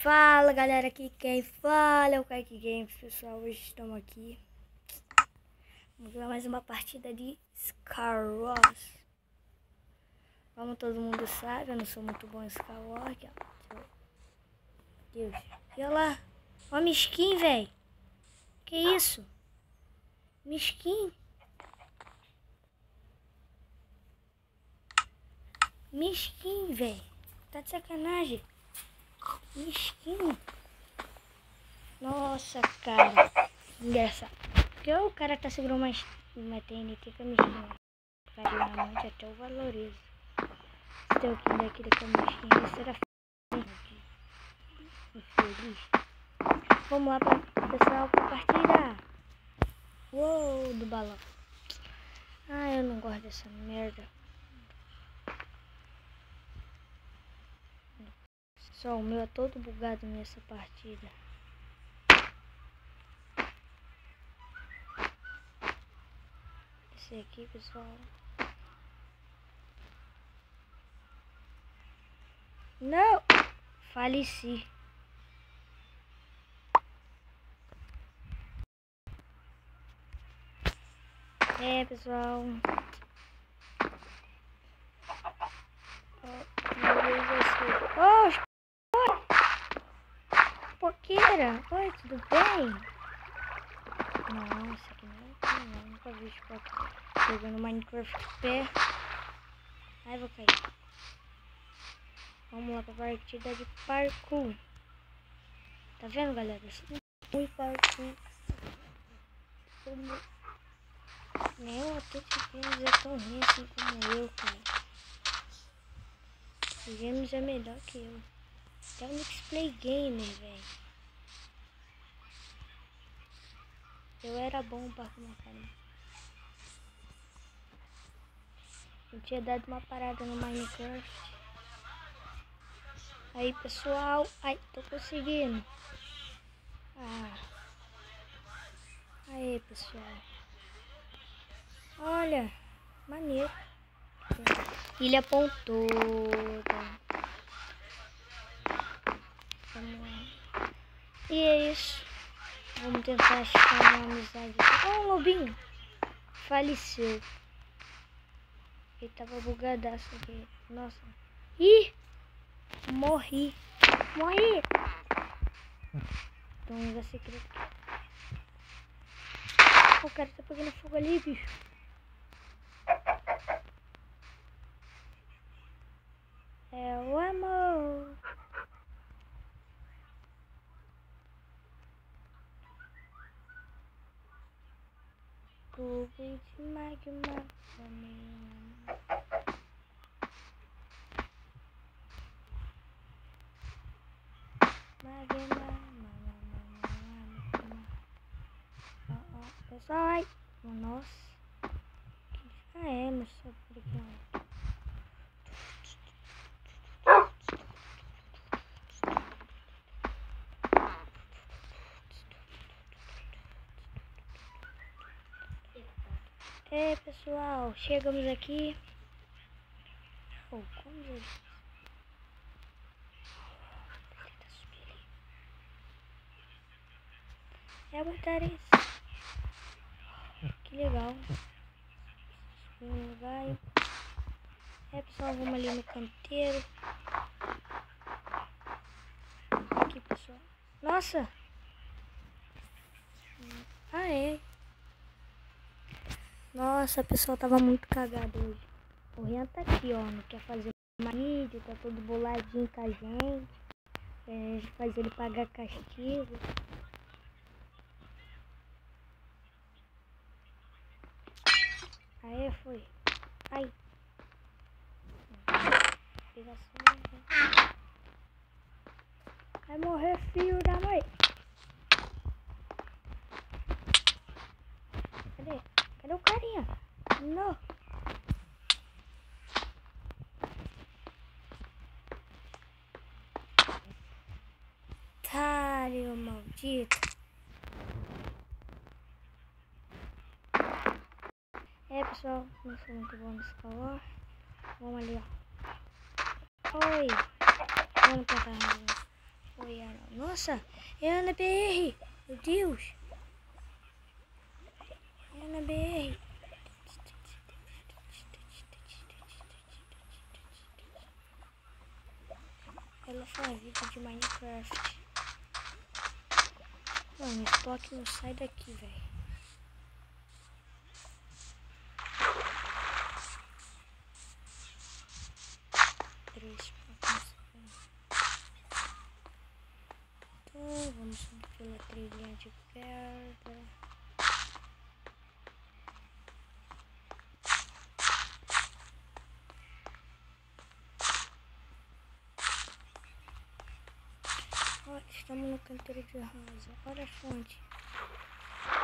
Fala galera, aqui quem fala é o Kaique Games, pessoal. Hoje estamos aqui. Vamos jogar mais uma partida de Skywars. Como todo mundo sabe, eu não sou muito bom em Skywars. Deus, e olha lá, ó minha skin, velho. Que isso? Minha skin. Minha skin, velho. Tá de sacanagem. Minha skin. Nossa, cara. Engraçado. Porque o cara tá segurando uma TNT com a minha skin. Carinhamente até eu valorizo. Se tem alguém daquele com a minha skin, isso era infeliz. Vamos lá, pessoal, pra partida. Uou, do balão. Ah, eu não gosto dessa merda. Só o meu é todo bugado nessa partida. Esse aqui, pessoal. Não! Faleci. É, pessoal. Poqueira. Oi, tudo bem? Não, isso aqui não, nunca vi jogando Minecraft pé. Ai, vou cair. Vamos lá pra partida de parkour. Tá vendo, galera? Muito parkour. Meu, até esse games é tão ruim assim como eu, cara. O games é melhor que eu. Até o Mix Play Gamer, velho. Eu era bom pra arrumar caramba. Eu tinha dado uma parada no Minecraft. Aí, pessoal. Ai, tô conseguindo. Ah. Aí, pessoal. Olha. Maneiro. Ilha pontuda. Vamos lá. E é isso. Vamos tentar achar uma amizade. Oh, um lobinho. Faleceu. Ele tava bugadaço aqui. Nossa. Ih! Morri. Morri! Então, um lugar secreto. O cara tá pegando fogo ali, bicho. É o amor. Cubo de magma pra mim. Pessoal, ai. Nossa. Ah, é, mas só por aqui não. É, pessoal, chegamos aqui. Oh, como eu... É botar isso. Que legal. Vai. É, pessoal, vamos ali no canteiro. Aqui, pessoal. Nossa! Ah, é. Nossa, a pessoa tava muito cagada hoje. O Rian tá aqui, ó. Não quer fazer vídeo, tá todo boladinho com a gente. A gente faz ele pagar castigo. Aí foi. Ai. Vai morrer, filho da mãe. Cadê? Cadê o carinha? Não. Otário maldito. É, pessoal, não sou muito bom nesse calor. Vamos ali, ó. Oi. Vamos tentar. Oi, Nossa, é Ana BR. Meu Deus. É Ana BR. Ela faz vídeo de Minecraft. Mano, o Spock não sai daqui, velho. Então, vamos subir pela trilhinha de pedra. Ó, estamos no canteiro de rosa. Olha a fonte.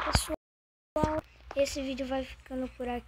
Pessoal, esse vídeo vai ficando por aqui.